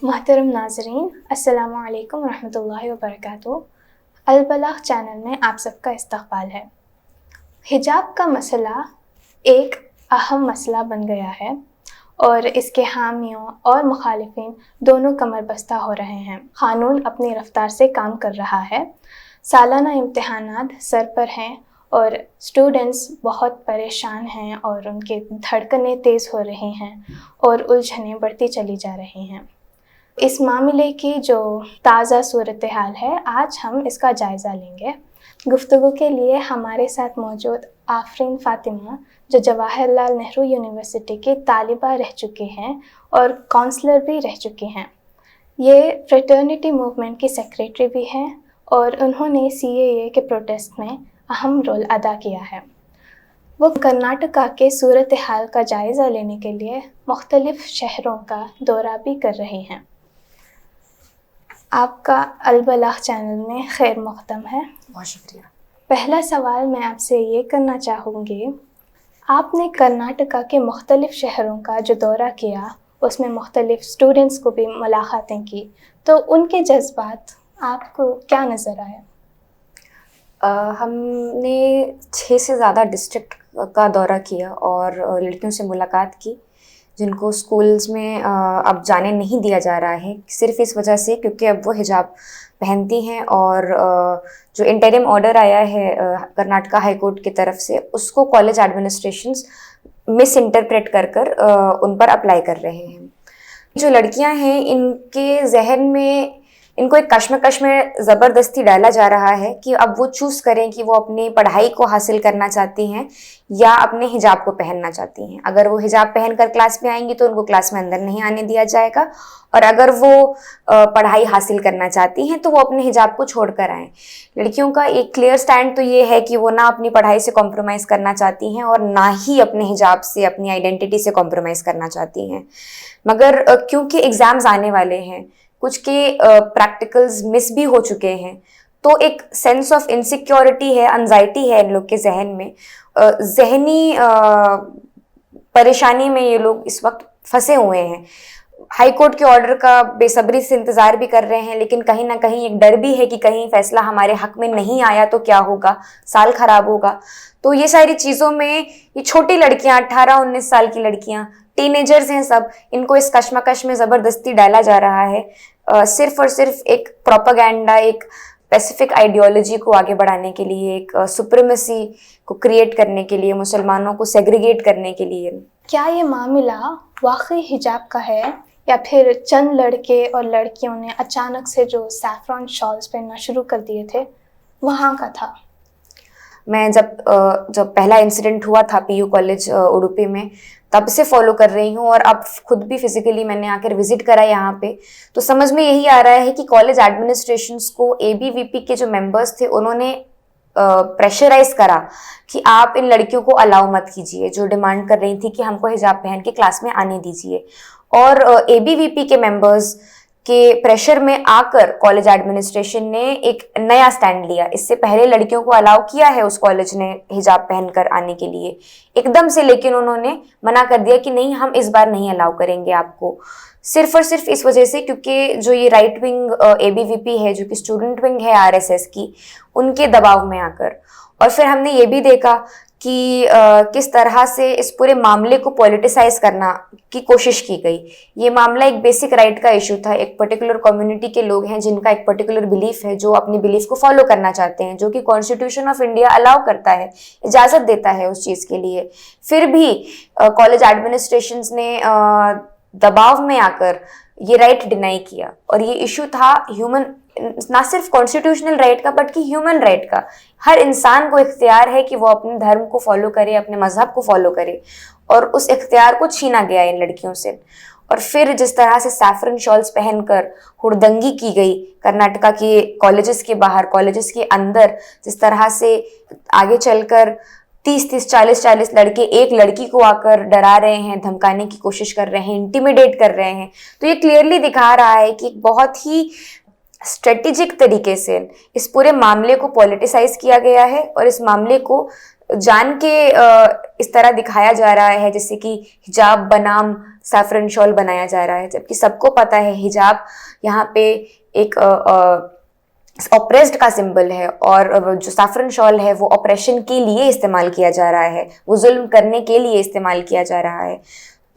मोहतरम नाज़रीन, अस्सलामु अलैकुम रहमतुल्लाहि व बरकातुहू। अल-बलाग चैनल में आप सबका इस्तक़बाल है। हिजाब का मसला एक अहम मसला बन गया है और इसके हामियों और मुखालिफिन दोनों कमर बस्ता हो रहे हैं। क़ानून अपनी रफ्तार से काम कर रहा है। सालाना इम्तिहानात सर पर हैं और स्टूडेंट्स बहुत परेशान हैं और उनके धड़कनें तेज़ हो रही हैं और उलझनें बढ़ती चली जा रही हैं। इस मामले की जो ताज़ा सूरत हाल है, आज हम इसका जायज़ा लेंगे। गुफ्तगू के लिए हमारे साथ मौजूद आफरीन फ़ातिमा, जो जवाहरलाल नेहरू यूनिवर्सिटी की तालिबा रह चुकी हैं और काउंसलर भी रह चुकी हैं। ये फ्रेटर्निटी मूवमेंट की सेक्रेटरी भी हैं और उन्होंने CAA के प्रोटेस्ट में अहम रोल अदा किया है। वो कर्नाटका के सूरत हाल का जायज़ा लेने के लिए मुख्तलिफ़ शहरों का दौरा भी कर रही हैं। आपका अल-बलाग चैनल में खैर मक़दम है। बहुत शुक्रिया। पहला सवाल मैं आपसे ये करना चाहूँगी, आपने कर्नाटका के मुख्तलिफ़ शहरों का जो दौरा किया, उसमें मुख्तलिफ़ स्टूडेंट्स को भी मुलाक़ातें की, तो उनके जज्बात आपको क्या नज़र आया? हमने 6 से ज़्यादा डिस्ट्रिक्ट का दौरा किया और लड़कियों से मुलाकात की जिनको स्कूल्स में अब जाने नहीं दिया जा रहा है, सिर्फ़ इस वजह से क्योंकि अब वो हिजाब पहनती हैं और जो इंटरिम ऑर्डर आया है कर्नाटका हाई कोर्ट की तरफ से, उसको कॉलेज एडमिनिस्ट्रेशंस मिस इंटरप्रेट कर उन पर अप्लाई कर रहे हैं। जो लड़कियां हैं, इनके जहन में इनको एक कश्मकश में ज़बरदस्ती डाला जा रहा है कि अब वो चूज़ करें कि वो अपनी पढ़ाई को हासिल करना चाहती हैं या अपने हिजाब को पहनना चाहती हैं। अगर वो हिजाब पहनकर क्लास में आएंगी तो उनको क्लास में अंदर नहीं आने दिया जाएगा, और अगर वो पढ़ाई हासिल करना चाहती हैं तो वो अपने हिजाब को छोड़ कर आएँ। लड़कियों का एक क्लियर स्टैंड तो ये है कि वो ना अपनी पढ़ाई से कॉम्प्रोमाइज़ करना चाहती हैं और ना ही अपने हिजाब से, अपनी आइडेंटिटी से कॉम्प्रोमाइज़ करना चाहती हैं। मगर क्योंकि एग्ज़ाम्स आने वाले हैं, कुछ के प्रैक्टिकल्स मिस भी हो चुके हैं, तो एक सेंस ऑफ इनसिक्योरिटी है, एंजाइटी है इन लोग के जहन में। जहनी परेशानी में ये लोग इस वक्त फंसे हुए हैं। हाई कोर्ट के ऑर्डर का बेसब्री से इंतज़ार भी कर रहे हैं, लेकिन कहीं ना कहीं एक डर भी है कि कहीं फैसला हमारे हक में नहीं आया तो क्या होगा, साल खराब होगा। तो ये सारी चीज़ों में ये छोटी लड़कियां, 18-19 साल की लड़कियां, टीनेजर्स हैं सब, इनको इस कश्मकश में ज़बरदस्ती डाला जा रहा है सिर्फ और सिर्फ एक प्रोपेगेंडा, एक स्पेसिफिक आइडियोलॉजी को आगे बढ़ाने के लिए, एक सुप्रीमेसी को क्रिएट करने के लिए, मुसलमानों को सेग्रीगेट करने के लिए। क्या ये मामला वाकई हिजाब का है या फिर चंद लड़के और लड़कियों ने अचानक से जो सैफरॉन शॉल्स पहनना शुरू कर दिए थे वहाँ का था? मैं जब पहला इंसिडेंट हुआ था PU कॉलेज उडुपी में, तब से फॉलो कर रही हूँ और अब खुद भी फिजिकली मैंने आकर विजिट करा यहाँ पे, तो समझ में यही आ रहा है कि कॉलेज एडमिनिस्ट्रेशंस को ABVP के जो मेंबर्स थे उन्होंने प्रेशराइज करा कि आप इन लड़कियों को अलाउ मत कीजिए, जो डिमांड कर रही थी कि हमको हिजाब पहन के क्लास में आने दीजिए। और ABVP के मेंबर्स के प्रेशर में आकर कॉलेज एडमिनिस्ट्रेशन ने एक नया स्टैंड लिया। इससे पहले लड़कियों को अलाउ किया है उस कॉलेज ने हिजाब पहनकर आने के लिए एकदम से, लेकिन उन्होंने मना कर दिया कि नहीं, हम इस बार नहीं अलाउ करेंगे आपको, सिर्फ और सिर्फ इस वजह से क्योंकि जो ये राइट विंग ABVP है, जो कि स्टूडेंट विंग है RSS की, उनके दबाव में आकर। और फिर हमने ये भी देखा कि किस तरह से इस पूरे मामले को पॉलिटिसाइज करना की कोशिश की गई। ये मामला एक बेसिक राइट का इशू था, एक पर्टिकुलर कम्युनिटी के लोग हैं जिनका एक पर्टिकुलर बिलीफ है, जो अपनी बिलीफ को फॉलो करना चाहते हैं, जो कि कॉन्स्टिट्यूशन ऑफ इंडिया अलाउ करता है, इजाज़त देता है उस चीज़ के लिए। फिर भी कॉलेज एडमिनिस्ट्रेशंस ने दबाव में आकर ये राइट डिनाई किया। और ये इशू था ह्यूमन, ना सिर्फ कॉन्स्टिट्यूशनल राइट का बल्कि ह्यूमन राइट का। हर इंसान को इख्तियार है कि वो अपने धर्म को फॉलो करे, अपने मजहब को फॉलो करे, और उस इख्तियार को छीना गया इन लड़कियों से। और फिर जिस तरह से सैफरन शॉल्स पहनकर हुड़दंगी की गई कर्नाटका के कॉलेजेस के बाहर, कॉलेजेस के अंदर, जिस तरह से आगे चलकर 30-30, 40-40 लड़के एक लड़की को आकर डरा रहे हैं, धमकाने की कोशिश कर रहे हैं, इंटिमिडेट कर रहे हैं, तो ये क्लियरली दिखा रहा है कि बहुत ही स्ट्रेटेजिक तरीके से इस पूरे मामले को पॉलिटिसाइज किया गया है और इस मामले को जान के इस तरह दिखाया जा रहा है जैसे कि हिजाब बनाम सैफरन शॉल बनाया जा रहा है, जबकि सबको पता है हिजाब यहाँ पे एक ऑप्रेस्ड का सिंबल है और जो सैफरन शॉल है वो ऑपरेशन के लिए इस्तेमाल किया जा रहा है, वो जुल्म करने के लिए इस्तेमाल किया जा रहा है।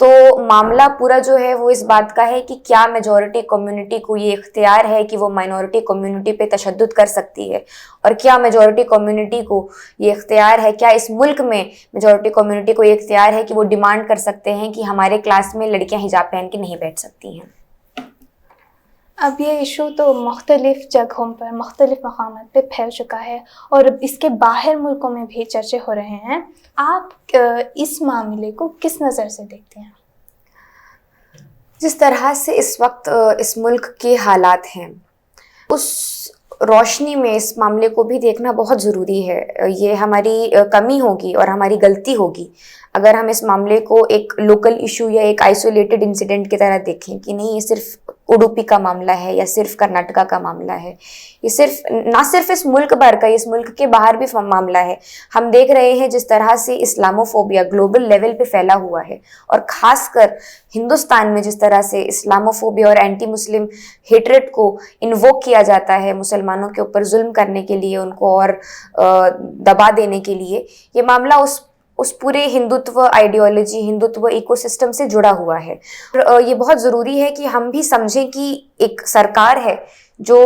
तो मामला पूरा जो है वो इस बात का है कि क्या मेजॉरिटी कम्युनिटी को ये इख्तियार है कि वो माइनॉरिटी कम्युनिटी पे तशद्दुद कर सकती है, और क्या मेजॉरिटी कम्युनिटी को ये इख्तियार है, क्या इस मुल्क में मेजॉरिटी कम्युनिटी को ये इख्तियार है कि वो डिमांड कर सकते हैं कि हमारे क्लास में लड़कियां हिजाब पहन के नहीं बैठ सकती हैं। अब ये इशू तो मुख्तलिफ़ जगहों पर मुख्तलिफ़ मकामात पे फैल चुका है और इसके बाहर मुल्कों में भी चर्चे हो रहे हैं। आप इस मामले को किस नज़र से देखते हैं? जिस तरह से इस वक्त इस मुल्क के हालात हैं, उस रोशनी में इस मामले को भी देखना बहुत ज़रूरी है। ये हमारी कमी होगी और हमारी गलती होगी अगर हम इस मामले को एक लोकल इशू या एक आइसोलेटेड इंसिडेंट की तरह देखें कि नहीं ये सिर्फ उडुपी का मामला है या सिर्फ कर्नाटका का मामला है। ये सिर्फ इस मुल्क भर का, इस मुल्क के बाहर भी मामला है। हम देख रहे हैं जिस तरह से इस्लामोफोबिया ग्लोबल लेवल पे फैला हुआ है, और ख़ासकर हिंदुस्तान में जिस तरह से इस्लामोफोबिया और एंटी मुस्लिम हेट्रेड को इन्वोक किया जाता है मुसलमानों के ऊपर जुल्म करने के लिए, उनको और दबा देने के लिए। ये मामला उस पूरे हिंदुत्व आइडियोलॉजी, हिंदुत्व इकोसिस्टम से जुड़ा हुआ है। ये बहुत ज़रूरी है कि हम भी समझें कि एक सरकार है जो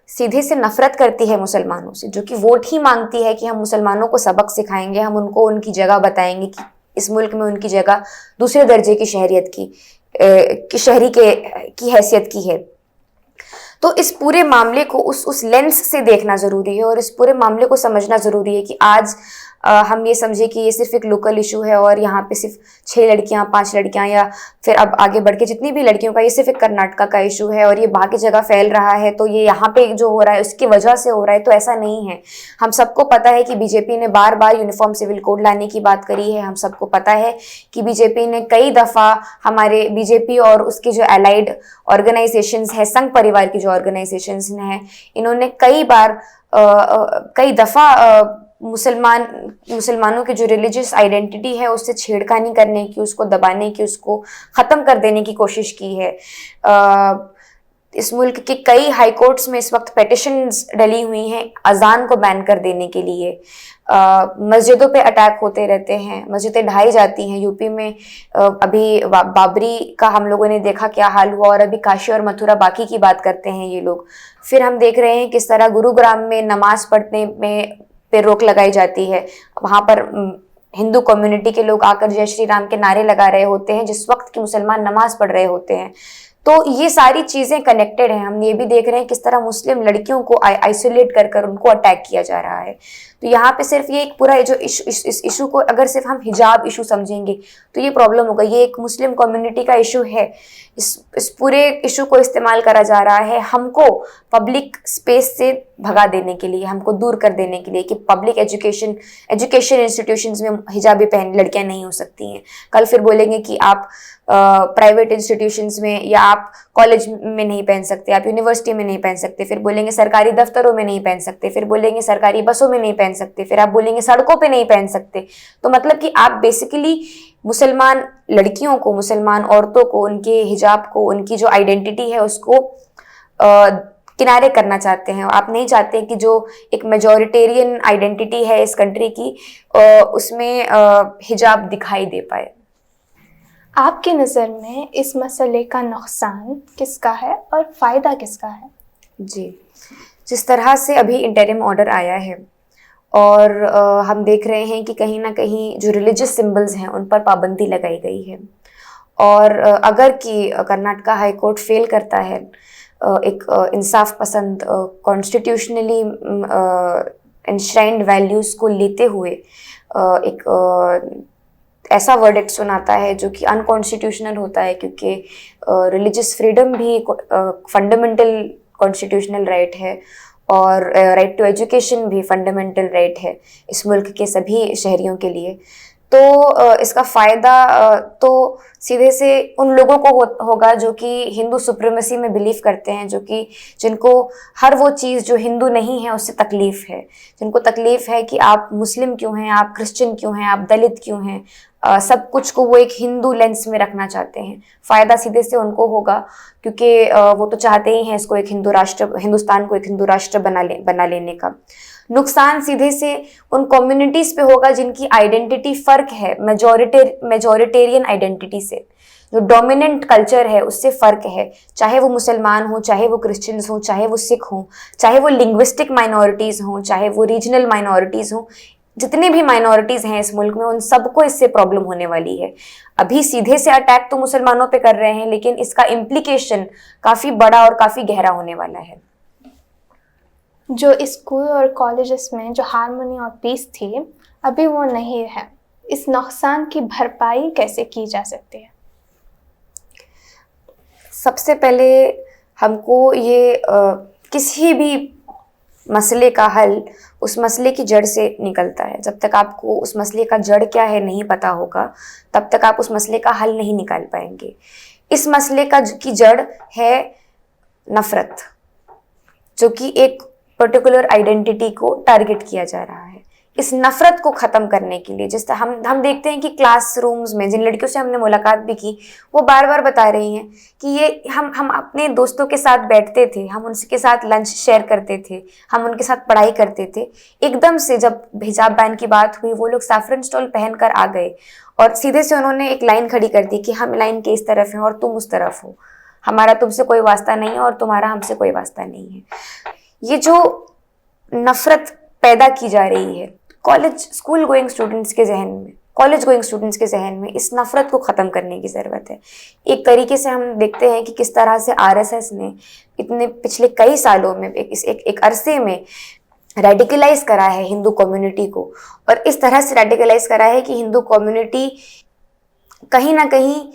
सीधे से नफरत करती है मुसलमानों से, जो कि वोट ही मांगती है कि हम मुसलमानों को सबक सिखाएंगे, हम उनको उनकी जगह बताएंगे कि इस मुल्क में उनकी जगह दूसरे दर्जे की शहरियत की शहरी की हैसियत की है। तो इस पूरे मामले को उस लेंस से देखना ज़रूरी है और इस पूरे मामले को समझना ज़रूरी है कि आज हम ये समझे कि ये सिर्फ एक लोकल इशू है और यहाँ पे सिर्फ 6 लड़कियाँ 5 लड़कियाँ या फिर अब आगे बढ़ के जितनी भी लड़कियों का, ये सिर्फ एक कर्नाटका का इशू है और ये बाकी जगह फैल रहा है तो ये यहाँ पे जो हो रहा है उसकी वजह से हो रहा है। तो ऐसा नहीं है। हम सबको पता है कि बीजेपी ने बार बार यूनिफॉर्म सिविल कोड लाने की बात करी है। हम सबको पता है कि बीजेपी ने कई दफ़ा, हमारे बीजेपी और उसके जो एलाइड ऑर्गेनाइजेशंस है, संघ परिवार की जो ऑर्गेनाइजेशंस हैं, इन्होंने कई दफ़ा मुसलमानों की जो रिलीजियस आइडेंटिटी है उससे छेड़खानी करने की, उसको दबाने की, उसको ख़त्म कर देने की कोशिश की है। इस मुल्क के कई हाई कोर्ट्स में इस वक्त पेटिशंस डली हुई हैं अजान को बैन कर देने के लिए। मस्जिदों पे अटैक होते रहते हैं, मस्जिदें ढाई जाती हैं। यूपी में अभी बाबरी का हम लोगों ने देखा क्या हाल हुआ, और अभी काशी और मथुरा बाकी की बात करते हैं ये लोग। फिर हम देख रहे हैं किस तरह गुरुग्राम में नमाज पढ़ने में पे रोक लगाई जाती है। वहाँ पर हिंदू कम्युनिटी के लोग आकर जय श्री राम के नारे लगा रहे होते हैं जिस वक्त की मुसलमान नमाज पढ़ रहे होते हैं। तो ये सारी चीज़ें कनेक्टेड हैं। हम ये भी देख रहे हैं किस तरह मुस्लिम लड़कियों को आइसोलेट कर उनको अटैक किया जा रहा है। तो यहाँ पे सिर्फ ये एक पूरा जो इस इशू को अगर सिर्फ हम हिजाब इशू समझेंगे तो ये प्रॉब्लम होगा। ये एक मुस्लिम कम्युनिटी का इशू है। इस पूरे इशू को इस्तेमाल करा जा रहा है हमको पब्लिक स्पेस से भगा देने के लिए, हमको दूर कर देने के लिए कि पब्लिक एजुकेशन इंस्टीट्यूशंस में हिजाबी पहन लड़कियां नहीं हो सकती हैं। कल फिर बोलेंगे कि आप प्राइवेट इंस्टीट्यूशंस में या आप कॉलेज में नहीं पहन सकते, आप यूनिवर्सिटी में नहीं पहन सकते, फिर बोलेंगे सरकारी दफ्तरों में नहीं पहन सकते, फिर बोलेंगे सरकारी बसों में नहीं पहन सकते, फिर आप बोलेंगे सड़कों पे नहीं पहन सकते। तो मतलब कि आप बेसिकली मुसलमान लड़कियों को, मुसलमान औरतों को, उनके हिजाब को, उनकी जो आइडेंटिटी है उसको किनारे करना चाहते हैं। आप नहीं चाहते कि जो एक मेजॉरिटेरियन आइडेंटिटी है इस कंट्री की उसमें हिजाब दिखाई दे पाए। आपकी नज़र में इस मसले का नुकसान किसका है और फ़ायदा किसका है? जी, जिस तरह से अभी इंटरिम ऑर्डर आया है और हम देख रहे हैं कि कहीं ना कहीं जो रिलीजियस सिंबल्स हैं उन पर पाबंदी लगाई गई है, और अगर कि कर्नाटका हाई कोर्ट फेल करता है एक इंसाफ पसंद कॉन्स्टिट्यूशनली इंश्राइंड वैल्यूज़ को लेते हुए एक ऐसा वर्डिक्ट सुनाता है जो कि अनकॉन्स्टिट्यूशनल होता है, क्योंकि रिलीजियस फ्रीडम भी फंडामेंटल कॉन्स्टिट्यूशनल राइट है और राइट टू एजुकेशन भी फंडामेंटल राइट है इस मुल्क के सभी शहरियों के लिए। तो इसका फ़ायदा तो सीधे से उन लोगों को होगा जो कि हिंदू सुप्रीमेसी में बिलीव करते हैं, जो कि जिनको हर वो चीज़ जो हिंदू नहीं है उससे तकलीफ़ है, जिनको तकलीफ़ है कि आप मुस्लिम क्यों हैं, आप क्रिश्चियन क्यों हैं, आप दलित क्यों हैं, सब कुछ को वो एक हिंदू लेंस में रखना चाहते हैं। फ़ायदा सीधे से उनको होगा, क्योंकि वो तो चाहते ही हैं इसको एक हिंदुस्तान को एक हिंदू राष्ट्र बना लेने का। नुकसान सीधे से उन कम्युनिटीज़ पे होगा जिनकी आइडेंटिटी फ़र्क है मेजॉरिटेरियन आइडेंटिटी से, जो डोमिनेंट कल्चर है उससे फ़र्क है, चाहे वो मुसलमान हो, चाहे वो क्रिश्चियंस हो, चाहे वो सिख हों, चाहे वो लिंग्विस्टिक माइनॉरिटीज़ हों, चाहे वो रीजनल माइनॉरिटीज़ हों, जितने भी माइनॉरिटीज़ हैं इस मुल्क में उन सबको इससे प्रॉब्लम होने वाली है। अभी सीधे से अटैक तो मुसलमानों पे कर रहे हैं, लेकिन इसका इम्प्लीकेशन काफ़ी बड़ा और काफ़ी गहरा होने वाला है। जो स्कूल और कॉलेजेस में जो हार्मनी और पीस थी, अभी वो नहीं है। इस नुकसान की भरपाई कैसे की जा सकती है? सबसे पहले हमको ये किसी भी मसले का हल उस मसले की जड़ से निकलता है। जब तक आपको उस मसले का जड़ क्या है नहीं पता होगा, तब तक आप उस मसले का हल नहीं निकाल पाएंगे। इस मसले की जड़ है नफ़रत, जो कि एक पर्टिकुलर आइडेंटिटी को टारगेट किया जा रहा है। इस नफ़रत को ख़त्म करने के लिए, जिस हम देखते हैं कि क्लासरूम्स में जिन लड़कियों से हमने मुलाकात भी की, वो बार बार बता रही हैं कि ये हम अपने दोस्तों के साथ बैठते थे, हम उनके साथ लंच शेयर करते थे, हम उनके साथ पढ़ाई करते थे। एकदम से जब हिजाब बैन की बात हुई, वो लोग सैफरन स्टोल पहन कर आ गए और सीधे से उन्होंने एक लाइन खड़ी कर दी कि हम लाइन के इस तरफ हैं और तुम उस तरफ हो, हमारा तुमसे कोई वास्ता नहीं है और तुम्हारा हमसे कोई वास्ता नहीं है। ये जो नफ़रत पैदा की जा रही है कॉलेज गोइंग स्टूडेंट्स के जहन में इस नफ़रत को ख़त्म करने की ज़रूरत है। एक तरीके से हम देखते हैं कि किस तरह से आरएसएस ने इतने पिछले कई सालों में एक अरसे में रेडिकलाइज करा है हिंदू कम्युनिटी को, और इस तरह से रेडिकलाइज करा है कि हिंदू कम्युनिटी कहीं ना कहीं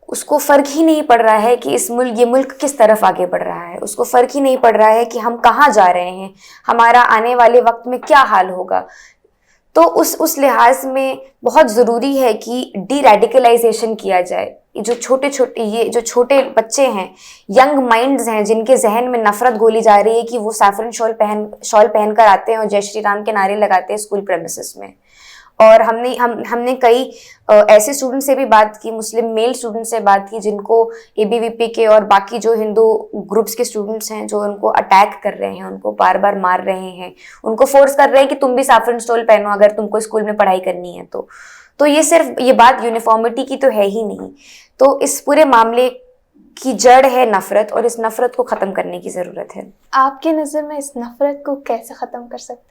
उसको फ़र्क ही नहीं पड़ रहा है कि ये मुल्क किस तरफ आगे बढ़ रहा है, उसको फ़र्क ही नहीं पड़ रहा है कि हम कहाँ जा रहे हैं, हमारा आने वाले वक्त में क्या हाल होगा। तो उस लिहाज में बहुत ज़रूरी है कि डी रेडिकलाइजेशन किया जाए। ये जो छोटे बच्चे हैं, यंग माइंड्स हैं, जिनके जहन में नफ़रत घोली जा रही है कि वो सैफरन शॉल पहन कर आते हैं और जय श्री राम के नारे लगाते हैं स्कूल प्रेमिसेस में। और हमने कई ऐसे स्टूडेंट से भी बात की, मुस्लिम मेल स्टूडेंट से बात की, जिनको एबीवीपी के और बाकी जो हिंदू ग्रुप्स के स्टूडेंट्स हैं जो उनको अटैक कर रहे हैं, उनको बार बार मार रहे हैं, उनको फोर्स कर रहे हैं कि तुम भी सैफरन स्टोल पहनो अगर तुमको स्कूल में पढ़ाई करनी है। तो ये बात यूनिफॉर्मिटी की तो है ही नहीं। तो इस पूरे मामले की जड़ है नफ़रत, और इस नफ़रत को ख़त्म करने की ज़रूरत है। आपके नज़र में इस नफ़रत को कैसे ख़त्म कर सकते हैं?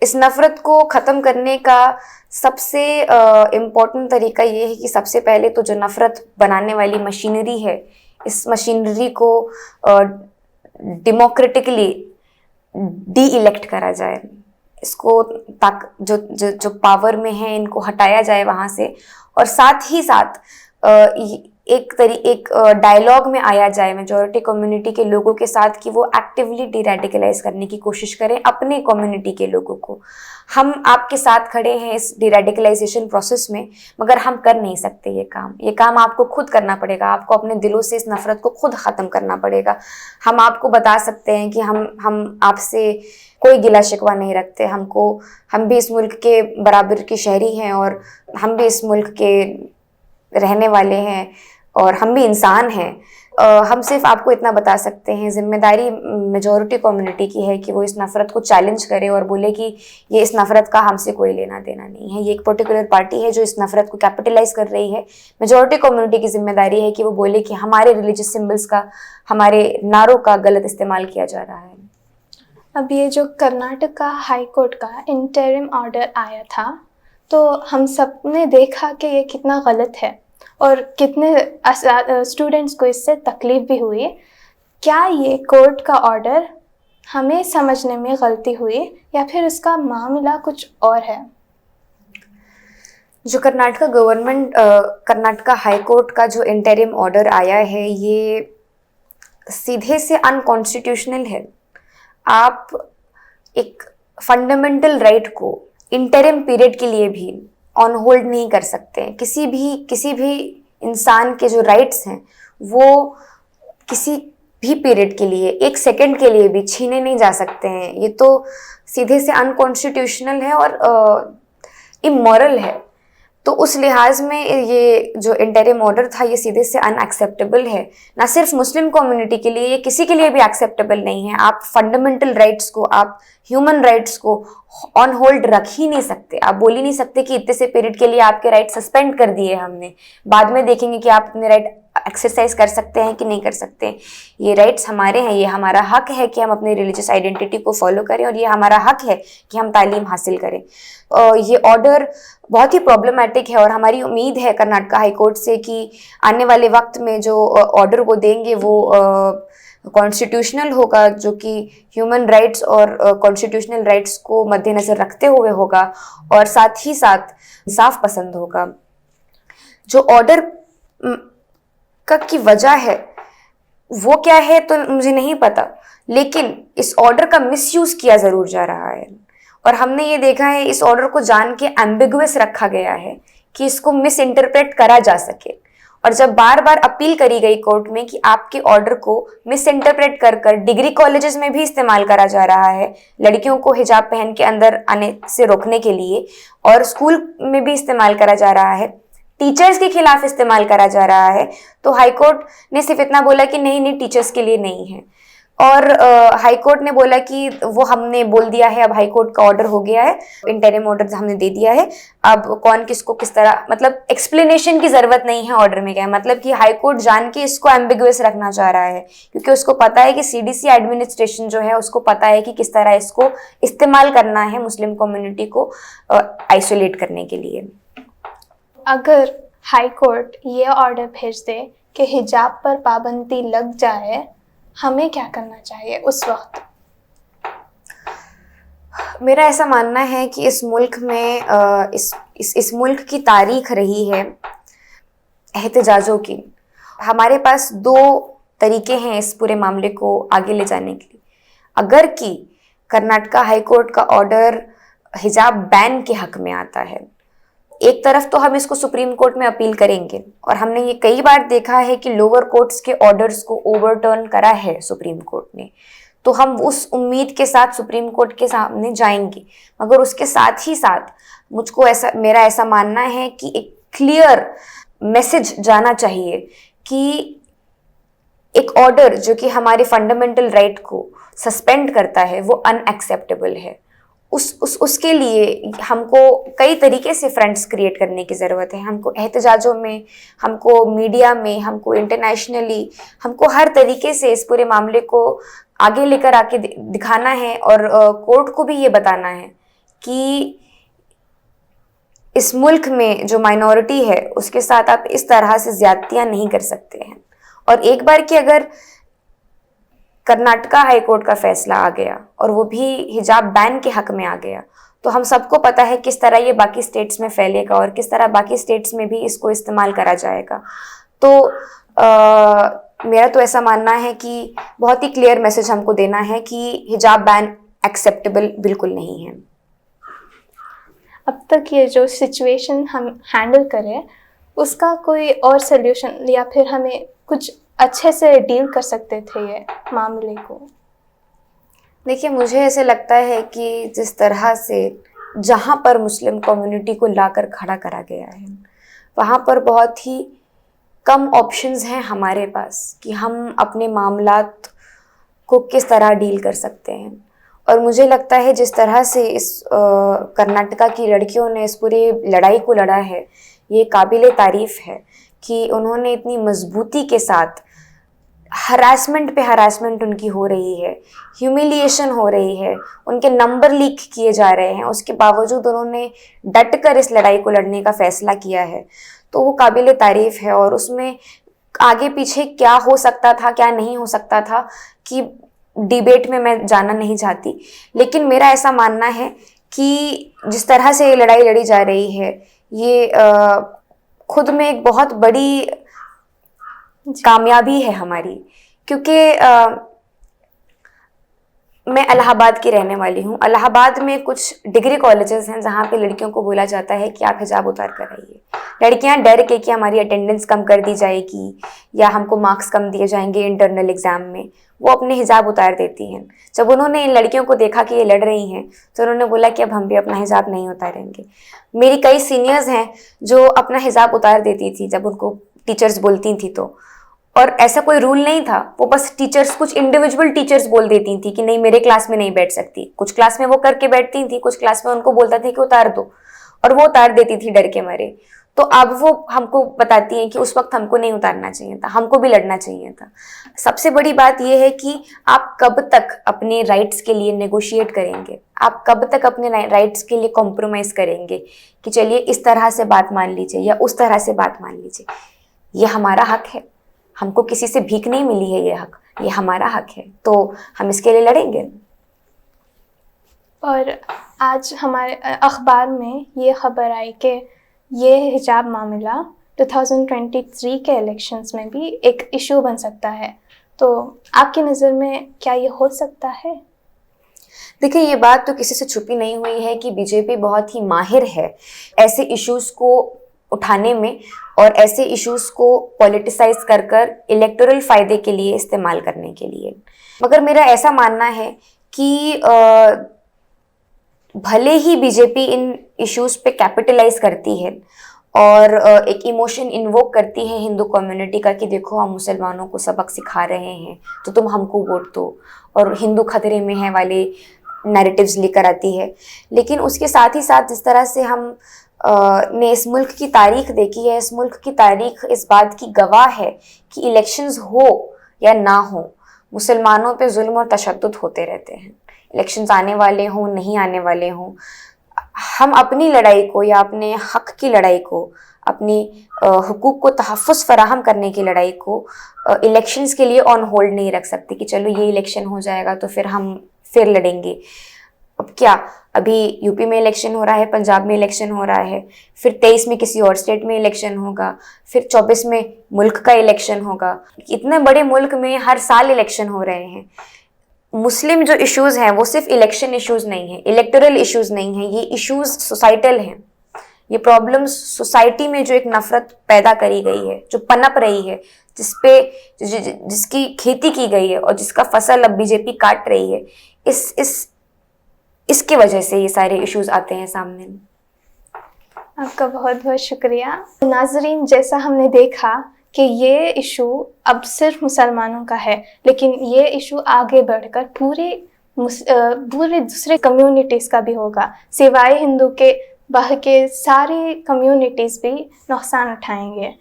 इस नफ़रत को ख़त्म करने का सबसे इम्पोर्टेंट तरीका ये है कि सबसे पहले तो जो नफ़रत बनाने वाली मशीनरी है, इस मशीनरी को डेमोक्रेटिकली डी इलेक्ट करा जाए। इसको जो पावर में है इनको हटाया जाए वहाँ से, और साथ ही साथ एक डायलॉग में आया जाए मेजॉरिटी कम्युनिटी के लोगों के साथ कि वो एक्टिवली डी रेडिकलाइज करने की कोशिश करें अपने कम्युनिटी के लोगों को। हम आपके साथ खड़े हैं इस डी रेडिकलाइजेशन प्रोसेस में, मगर हम कर नहीं सकते ये काम आपको खुद करना पड़ेगा। आपको अपने दिलों से इस नफ़रत को खुद ख़त्म करना पड़ेगा। हम आपको बता सकते हैं कि हम आपसे कोई गिला शिकवा नहीं रखते, हम भी इस मुल्क के बराबर की शहरी हैं, और हम भी इस मुल्क के रहने वाले हैं, और हम भी इंसान हैं। हम सिर्फ आपको इतना बता सकते हैं, जिम्मेदारी मेजॉरिटी कम्युनिटी की है कि वो इस नफ़रत को चैलेंज करे और बोले कि ये इस नफ़रत का हमसे कोई लेना देना नहीं है। ये एक पर्टिकुलर पार्टी है जो इस नफ़रत को कैपिटलाइज कर रही है। मेजॉरिटी कम्युनिटी की जिम्मेदारी है कि वो बोले कि हमारे रिलीजियस सिम्बल्स का, हमारे नारों का गलत इस्तेमाल किया जा रहा है। अब ये जो कर्नाटका हाई कोर्ट का इंटरिम ऑर्डर आया था, तो हम सब ने देखा कि ये कितना गलत है और कितने स्टूडेंट्स को इससे तकलीफ़ भी हुई। क्या ये कोर्ट का ऑर्डर हमें समझने में गलती हुई या फिर उसका मामला कुछ और है? जो कर्नाटका हाई कोर्ट का जो इंटरिम ऑर्डर आया है, ये सीधे से अनकॉन्स्टिट्यूशनल है। आप एक फंडामेंटल राइट को इंटरिम पीरियड के लिए भी ऑन होल्ड नहीं कर सकते हैं। किसी भी इंसान के जो राइट्स हैं वो किसी भी पीरियड के लिए, एक सेकंड के लिए भी छीने नहीं जा सकते हैं। ये तो सीधे से अनकॉन्स्टिट्यूशनल है और इमोरल है। तो उस लिहाज में ये जो इंटरिम ऑर्डर था ये सीधे से अनएक्सेप्टेबल है, ना सिर्फ मुस्लिम कम्युनिटी के लिए, ये किसी के लिए भी एक्सेप्टेबल नहीं है। आप फंडामेंटल राइट्स को, आप ह्यूमन राइट्स को ऑन होल्ड रख ही नहीं सकते। आप बोल ही नहीं सकते कि इतने से पीरियड के लिए आपके राइट सस्पेंड कर दिए हमने, बाद में देखेंगे कि आप अपने राइट एक्सरसाइज कर सकते हैं कि नहीं कर सकते। ये राइट्स हमारे हैं, ये हमारा हक है कि हम अपनी रिलीजियस आइडेंटिटी को फॉलो करें और ये हमारा हक है कि हम तालीम हासिल करें। ये ऑर्डर बहुत ही प्रॉब्लमेटिक है और हमारी उम्मीद है कर्नाटक हाई कोर्ट से कि आने वाले वक्त में जो ऑर्डर वो देंगे वो कॉन्स्टिट्यूशनल होगा, जो कि ह्यूमन राइट्स और कॉन्स्टिट्यूशनल राइट्स को मद्देनजर रखते हुए होगा और साथ ही साथ इंसाफ पसंद होगा। जो ऑर्डर का की वजह है वो क्या है तो मुझे नहीं पता, लेकिन इस ऑर्डर का मिसयूज किया जरूर जा रहा है और हमने ये देखा है इस ऑर्डर को जान के एम्बिगुअस रखा गया है कि इसको मिस इंटरप्रेट करा जा सके। और जब बार बार अपील करी गई कोर्ट में कि आपके ऑर्डर को मिस इंटरप्रेट कर कर डिग्री कॉलेजेस में भी इस्तेमाल करा जा रहा है, लड़कियों को हिजाब पहन के अंदर आने से रोकने के लिए, और स्कूल में भी इस्तेमाल करा जा रहा है, टीचर्स के खिलाफ इस्तेमाल करा जा रहा है, तो हाई कोर्ट ने सिर्फ इतना बोला कि नहीं टीचर्स के लिए नहीं है। और हाई कोर्ट ने बोला कि वो हमने बोल दिया है, अब हाई कोर्ट का ऑर्डर हो गया है, इंटरिम ऑर्डर हमने दे दिया है, अब कौन किसको किस तरह, मतलब एक्सप्लेनेशन की जरूरत नहीं है ऑर्डर में क्या है। मतलब कि हाई कोर्ट जान के इसको एम्बिगुअस रखना चाह रहा है क्योंकि उसको पता है कि सीडीसी एडमिनिस्ट्रेशन जो है उसको पता है कि किस तरह इसको इस्तेमाल करना है मुस्लिम कम्युनिटी को आइसोलेट करने के लिए। अगर हाई कोर्ट ये ऑर्डर भेज दे कि हिजाब पर पाबंदी लग जाए, हमें क्या करना चाहिए उस वक्त? मेरा ऐसा मानना है कि इस मुल्क में इस मुल्क की तारीख रही है एहतजाजों की। हमारे पास दो तरीके हैं इस पूरे मामले को आगे ले जाने के लिए। अगर कि कर्नाटक हाई कोर्ट का ऑर्डर हिजाब बैन के हक में आता है, एक तरफ तो हम इसको सुप्रीम कोर्ट में अपील करेंगे और हमने ये कई बार देखा है कि लोअर कोर्ट्स के ऑर्डर्स को ओवरटर्न करा है सुप्रीम कोर्ट ने, तो हम उस उम्मीद के साथ सुप्रीम कोर्ट के सामने जाएंगे। मगर उसके साथ ही साथ मेरा ऐसा मानना है कि एक क्लियर मैसेज जाना चाहिए कि एक ऑर्डर जो कि हमारे फंडामेंटल राइट को सस्पेंड करता है वो अनएक्सेप्टेबल है। उसके लिए हमको कई तरीके से फ्रंट्स क्रिएट करने की ज़रूरत है। हमको एहतजाजों में, हमको मीडिया में, हमको इंटरनेशनली, हमको हर तरीके से इस पूरे मामले को आगे लेकर आके दिखाना है और कोर्ट को भी ये बताना है कि इस मुल्क में जो माइनॉरिटी है उसके साथ आप इस तरह से ज्यादतियां नहीं कर सकते हैं। और एक बार कि अगर कर्नाटका हाई कोर्ट का फैसला आ गया और वो भी हिजाब बैन के हक में आ गया, तो हम सबको पता है किस तरह ये बाकी स्टेट्स में फैलेगा और किस तरह बाकी स्टेट्स में भी इसको इस्तेमाल करा जाएगा। तो मेरा तो ऐसा मानना है कि बहुत ही क्लियर मैसेज हमको देना है कि हिजाब बैन एक्सेप्टेबल बिल्कुल नहीं है। अब तक ये जो सिचुएशन हम हैंडल करें उसका कोई और सल्यूशन, या फिर हमें कुछ अच्छे से डील कर सकते थे ये मामले को? देखिए, मुझे ऐसे लगता है कि जिस तरह से जहाँ पर मुस्लिम कम्युनिटी को लाकर खड़ा करा गया है वहाँ पर बहुत ही कम ऑप्शंस हैं हमारे पास कि हम अपने मामलात को किस तरह डील कर सकते हैं। और मुझे लगता है जिस तरह से इस कर्नाटका की लड़कियों ने इस पूरी लड़ाई को लड़ा है, ये काबिले तारीफ़ है कि उन्होंने इतनी मजबूती के साथ, हरासमेंट पे हरासमेंट उनकी हो रही है, ह्यूमिलिएशन हो रही है, उनके नंबर लीक किए जा रहे हैं, उसके बावजूद उन्होंने डट कर इस लड़ाई को लड़ने का फैसला किया है, तो वो काबिले तारीफ़ है। और उसमें आगे पीछे क्या हो सकता था, क्या नहीं हो सकता था कि डिबेट में मैं जाना नहीं चाहती, लेकिन मेरा ऐसा मानना है कि जिस तरह से ये लड़ाई लड़ी जा रही है ये खुद में एक बहुत बड़ी कामयाबी है हमारी, क्योंकि मैं इलाहाबाद की रहने वाली हूँ। इलाहाबाद में कुछ डिग्री कॉलेजेस हैं जहाँ पे लड़कियों को बोला जाता है कि आप हिजाब उतार कर आइए। लड़कियाँ डर के कि हमारी अटेंडेंस कम कर दी जाएगी या हमको मार्क्स कम दिए जाएंगे इंटरनल एग्जाम में, वो अपने हिजाब उतार देती हैं। जब उन्होंने इन लड़कियों को देखा कि ये लड़ रही हैं तो उन्होंने बोला कि अब हम भी अपना हिजाब नहीं उतारेंगे। मेरी कई सीनियर्स हैं जो अपना हिजाब उतार देती थी जब उनको टीचर्स बोलती थी तो, और ऐसा कोई रूल नहीं था, वो बस टीचर्स, कुछ इंडिविजुअल टीचर्स बोल देती थी कि नहीं मेरे क्लास में नहीं बैठ सकती। कुछ क्लास में वो करके बैठती थी, कुछ क्लास में उनको बोलता था कि उतार दो, और वो उतार देती थी डर के मारे। तो अब वो हमको बताती हैं कि उस वक्त हमको नहीं उतारना चाहिए था, हमको भी लड़ना चाहिए था। सबसे बड़ी बात यह है कि आप कब तक अपने राइट्स के लिए नेगोशिएट करेंगे, आप कब तक अपने राइट्स के लिए कॉम्प्रोमाइज़ करेंगे कि चलिए इस तरह से बात मान लीजिए या उस तरह से बात मान लीजिए। ये हमारा हक है, हमको किसी से भीख नहीं मिली है, ये हक, ये हमारा हक है, तो हम इसके लिए लड़ेंगे। और आज हमारे अखबार में ये खबर आई कि ये हिजाब मामला 2023 के इलेक्शंस में भी एक इशू बन सकता है, तो आपकी नज़र में क्या ये हो सकता है? देखिए, ये बात तो किसी से छुपी नहीं हुई है कि बीजेपी बहुत ही माहिर है ऐसे इश्यूज़ को उठाने में और ऐसे इश्यूज़ को पॉलिटिसाइज कर कर इलेक्टोरल फ़ायदे के लिए इस्तेमाल करने के लिए। मगर मेरा ऐसा मानना है कि भले ही बीजेपी इन इश्यूज़ पे कैपिटलाइज करती है और एक इमोशन इन्वोक करती है हिंदू कम्युनिटी का कि देखो हम मुसलमानों को सबक सिखा रहे हैं तो तुम हमको वोट दो, और हिंदू खतरे में है वाले नैरेटिव्स लेकर आती है, लेकिन उसके साथ ही साथ जिस तरह से हम ने इस मुल्क की तारीख देखी है, इस मुल्क की तारीख इस बात की गवाह है कि इलेक्शंस हो या ना हो, मुसलमानों पे जुल्म और तशद्दुद होते रहते हैं। इलेक्शंस आने वाले हों नहीं आने वाले हों, हम अपनी लड़ाई को या अपने हक की लड़ाई को, अपनी हुकूक को तहफ़्फ़ुज़ फराहम करने की लड़ाई को इलेक्शंस के लिए ऑन होल्ड नहीं रख सकते कि चलो ये इलेक्शन हो जाएगा तो फिर हम फिर लड़ेंगे। अब क्या, अभी यूपी में इलेक्शन हो रहा है, पंजाब में इलेक्शन हो रहा है, फिर 23 में किसी और स्टेट में इलेक्शन होगा, फिर 24 में मुल्क का इलेक्शन होगा। इतने बड़े मुल्क में हर साल इलेक्शन हो रहे हैं। मुस्लिम जो इश्यूज़ हैं वो सिर्फ इलेक्शन इश्यूज़ नहीं है, इलेक्टोरल इश्यूज़ नहीं है, ये इश्यूज़ सोसाइटल हैं। ये प्रॉब्लम्स सोसाइटी में जो एक नफ़रत पैदा करी गई है, जो पनप रही है, जिसकी खेती की गई है और जिसका फसल अब बीजेपी काट रही है, इसकी वजह से ये सारे इश्यूज आते हैं सामने। आपका बहुत बहुत शुक्रिया। नाजरीन, जैसा हमने देखा कि ये इशू अब सिर्फ मुसलमानों का है, लेकिन ये इशू आगे बढ़कर पूरे दूसरे कम्युनिटीज़ का भी होगा। सिवाय हिंदू के बाहर के सारे कम्युनिटीज़ भी नुकसान उठाएंगे।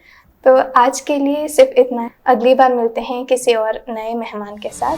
तो आज के लिए सिर्फ इतना, अगली बार मिलते हैं किसी और नए मेहमान के साथ।